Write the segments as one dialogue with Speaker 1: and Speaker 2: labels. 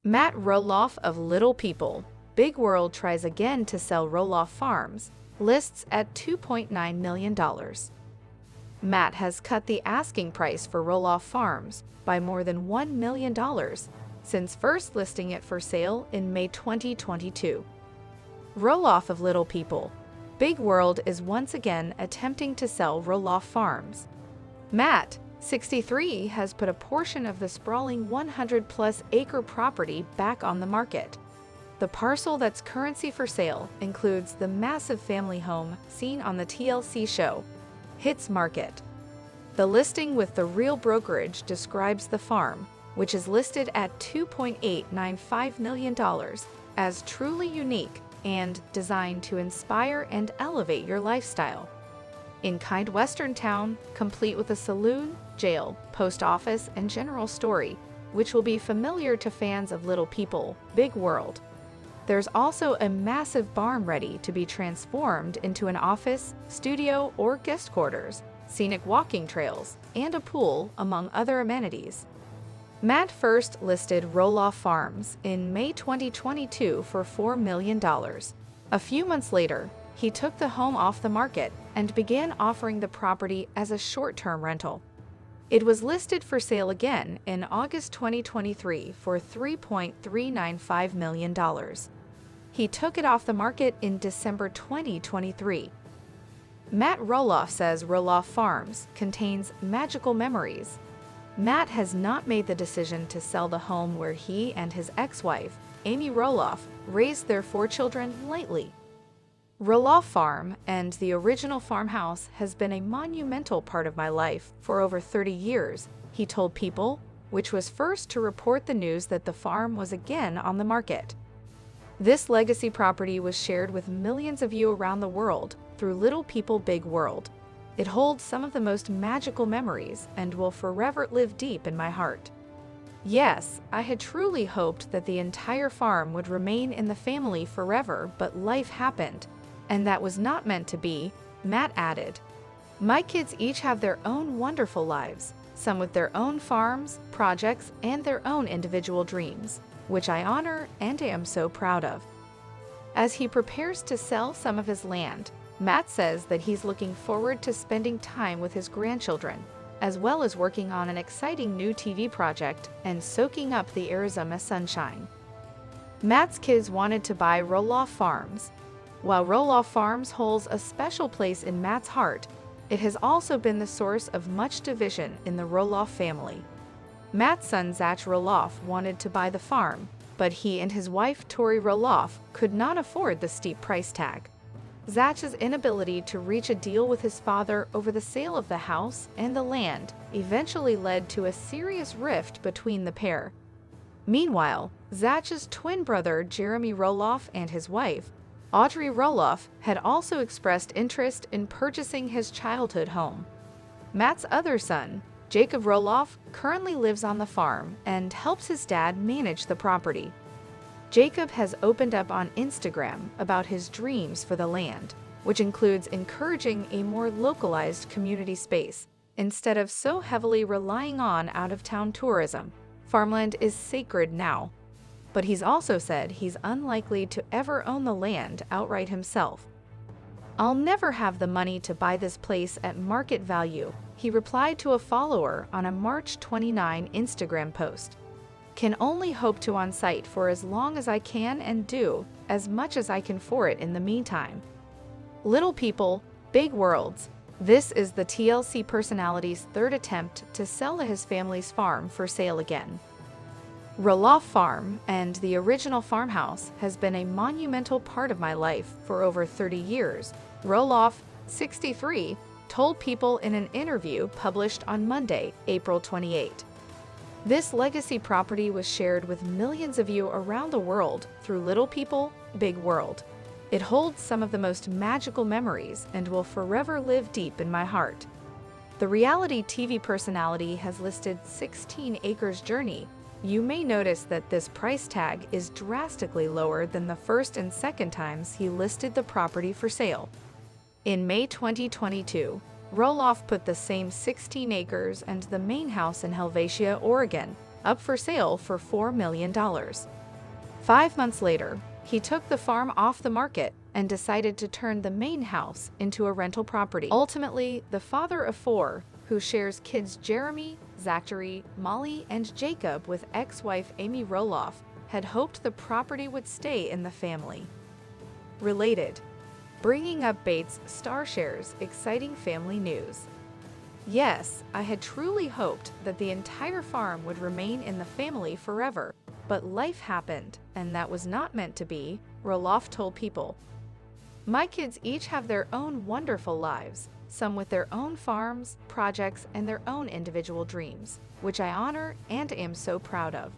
Speaker 1: Matt Roloff of Little People, Big World tries again to sell Roloff Farms, lists at $2.9 million. Matt has cut the asking price for Roloff Farms by more than $1 million since first listing it for sale in May 2022. Roloff of Little People, Big World is once again attempting to sell Roloff Farms. Matt, 63, has put a portion of the sprawling 100-plus acre property back on the market. The parcel that's currently for sale includes the massive family home seen on the TLC show, Hits Market. The listing with the real brokerage describes the farm, which is listed at $2.895 million, as truly unique and designed to inspire and elevate your lifestyle. In kind western town, complete with a saloon, jail, post office, and general store, which will be familiar to fans of Little People, Big World. There's also a massive barn ready to be transformed into an office, studio, or guest quarters, scenic walking trails, and a pool, among other amenities. Matt first listed Roloff Farms in May 2022 for $4 million. A few months later, he took the home off the market and began offering the property as a short-term rental. It was listed for sale again in August 2023 for $3.395 million. He took it off the market in December 2023. Matt Roloff says Roloff Farms contains magical memories. Matt has not made the decision to sell the home where he and his ex-wife, Amy Roloff, raised their 4 children lightly. Roloff Farm and the original farmhouse has been a monumental part of my life for over 30 years, he told People, which was first to report the news that the farm was again on the market. This legacy property was shared with millions of you around the world through Little People Big World. It holds some of the most magical memories and will forever live deep in my heart. Yes, I had truly hoped that the entire farm would remain in the family forever, but life happened. And that was not meant to be, Matt added. My kids each have their own wonderful lives, some with their own farms, projects, and their own individual dreams, which I honor and am so proud of. As he prepares to sell some of his land, Matt says that he's looking forward to spending time with his grandchildren, as well as working on an exciting new TV project and soaking up the Arizona sunshine. Matt's kids wanted to buy Roloff Farms. While Roloff Farms holds a special place in Matt's heart, it has also been the source of much division in the Roloff family. Matt's son Zach Roloff wanted to buy the farm, but he and his wife Tori Roloff could not afford the steep price tag. Zach's inability to reach a deal with his father over the sale of the house and the land eventually led to a serious rift between the pair. Meanwhile, Zach's twin brother Jeremy Roloff and his wife, Audrey Roloff, had also expressed interest in purchasing his childhood home. Matt's other son, Jacob Roloff, currently lives on the farm and helps his dad manage the property. Jacob has opened up on Instagram about his dreams for the land, which includes encouraging a more localized community space instead of so heavily relying on out-of-town tourism. Farmland is sacred now. But he's also said he's unlikely to ever own the land outright himself. I'll never have the money to buy this place at market value, he replied to a follower on a March 29 Instagram post. Can only hope to on site for as long as I can and do as much as I can for it in the meantime. Little People, Big Worlds. This is the TLC personality's third attempt to sell his family's farm for sale again. Roloff Farm and the original farmhouse has been a monumental part of my life for over 30 years, Roloff, 63, told People in an interview published on Monday, April 28. This legacy property was shared with millions of you around the world through Little People, Big World. It holds some of the most magical memories and will forever live deep in my heart. The reality TV personality has listed 16 acres journey. You may notice that this price tag is drastically lower than the first and second times he listed the property for sale. In May 2022, Roloff put the same 16 acres and the main house in Helvetia, Oregon, up for sale for $4 million. 5 months later, he took the farm off the market and decided to turn the main house into a rental property. Ultimately, the father of 4, who shares kids Jeremy, Zachary, Molly, and Jacob with ex-wife Amy Roloff, had hoped the property would stay in the family. Related, bringing up Bates Star shares exciting family news. Yes, I had truly hoped that the entire farm would remain in the family forever, but life happened, and that was not meant to be, Roloff told People. My kids each have their own wonderful lives, some with their own farms, projects, and their own individual dreams, which I honor and am so proud of.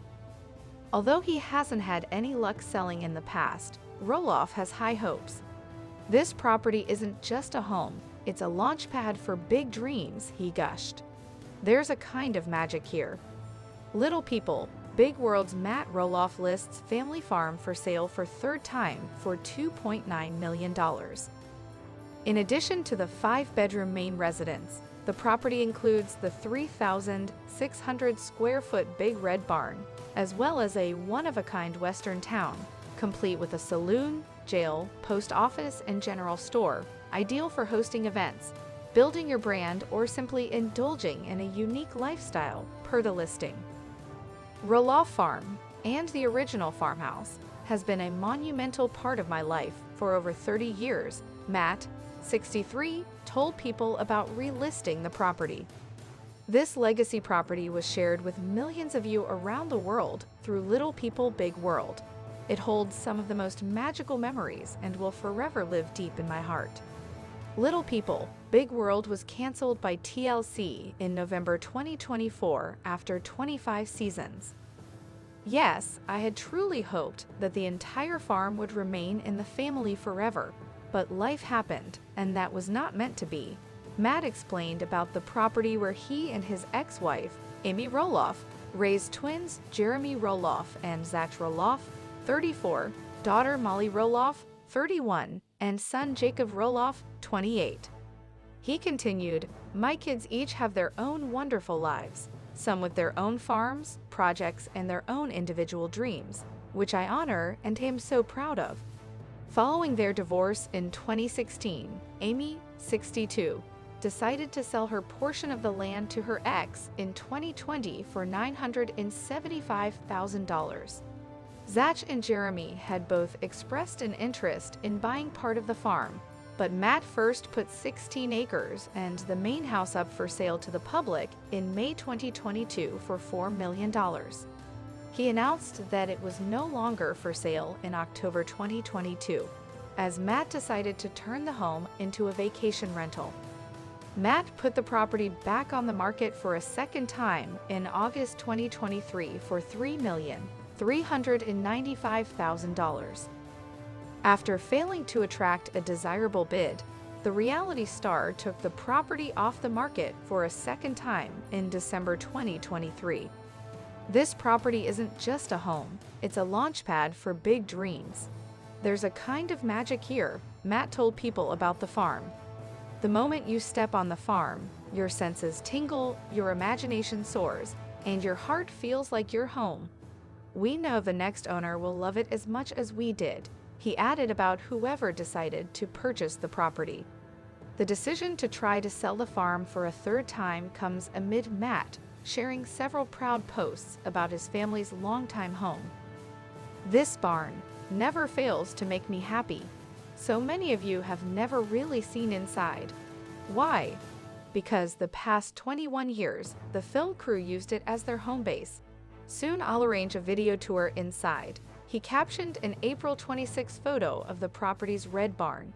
Speaker 1: Although he hasn't had any luck selling in the past, Roloff has high hopes. This property isn't just a home, it's a launchpad for big dreams, he gushed. There's a kind of magic here. Little People, Big World's Matt Roloff lists family farm for sale for third time for $2.9 million. In addition to the 5-bedroom main residence, the property includes the 3,600 square foot Big Red Barn, as well as a one-of-a-kind Western town, complete with a saloon, jail, post office, and general store, ideal for hosting events, building your brand, or simply indulging in a unique lifestyle, per the listing. Roloff Farm, and the original farmhouse, has been a monumental part of my life for over 30 years, Matt, 63, told People about relisting the property. This legacy property was shared with millions of you around the world through Little People Big World. It holds some of the most magical memories and will forever live deep in my heart. Little People Big World was canceled by TLC in November 2024 after 25 seasons. Yes, I had truly hoped that the entire farm would remain in the family forever, but life happened, and that was not meant to be. Matt explained about the property where he and his ex-wife, Amy Roloff, raised twins Jeremy Roloff and Zach Roloff, 34, daughter Molly Roloff, 31, and son Jacob Roloff, 28. He continued, "My kids each have their own wonderful lives, some with their own farms, projects, and their own individual dreams, which I honor and am so proud of." Following their divorce in 2016, Amy, 62, decided to sell her portion of the land to her ex in 2020 for $975,000. Zach and Jeremy had both expressed an interest in buying part of the farm, but Matt first put 16 acres and the main house up for sale to the public in May 2022 for $4 million. He announced that it was no longer for sale in October 2022, as Matt decided to turn the home into a vacation rental. Matt put the property back on the market for a second time in August 2023 for $3,395,000. After failing to attract a desirable bid, the reality star took the property off the market for a second time in December 2023. This property isn't just a home, it's a launchpad for big dreams. There's a kind of magic here, Matt told People about the farm. The moment you step on the farm, your senses tingle, your imagination soars, and your heart feels like you're home. We know the next owner will love it as much as we did, he added about whoever decided to purchase the property. The decision to try to sell the farm for a third time comes amid Matt sharing several proud posts about his family's longtime home. "This barn never fails to make me happy. So many of you have never really seen inside. Why? Because the past 21 years, the film crew used it as their home base. Soon I'll arrange a video tour inside," he captioned an April 26 photo of the property's red barn.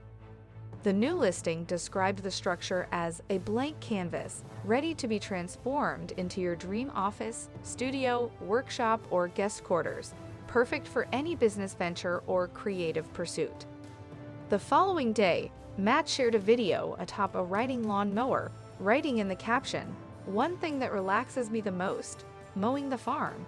Speaker 1: The new listing described the structure as a blank canvas, ready to be transformed into your dream office, studio, workshop, or guest quarters, perfect for any business venture or creative pursuit. The following day, Matt shared a video atop a riding lawn mower, writing in the caption, "One thing that relaxes me the most, mowing the farm."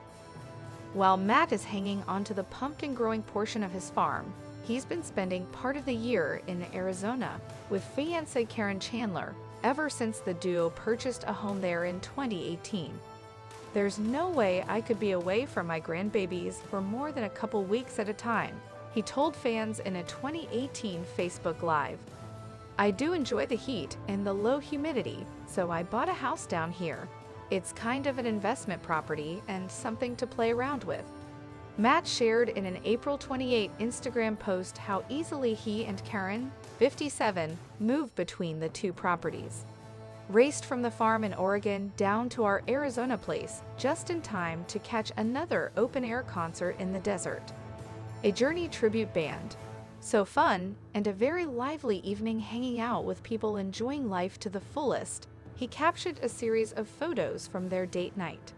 Speaker 1: While Matt is hanging onto the pumpkin-growing portion of his farm, he's been spending part of the year in Arizona with fiancée Karen Chandler ever since the duo purchased a home there in 2018. "There's no way I could be away from my grandbabies for more than a couple weeks at a time," he told fans in a 2018 Facebook Live. "I do enjoy the heat and the low humidity, so I bought a house down here. It's kind of an investment property and something to play around with." Matt shared in an April 28 Instagram post how easily he and Karen, 57, moved between the two properties. "Raced from the farm in Oregon down to our Arizona place just in time to catch another open-air concert in the desert. A Journey tribute band. So fun, and a very lively evening hanging out with people enjoying life to the fullest," he captured a series of photos from their date night.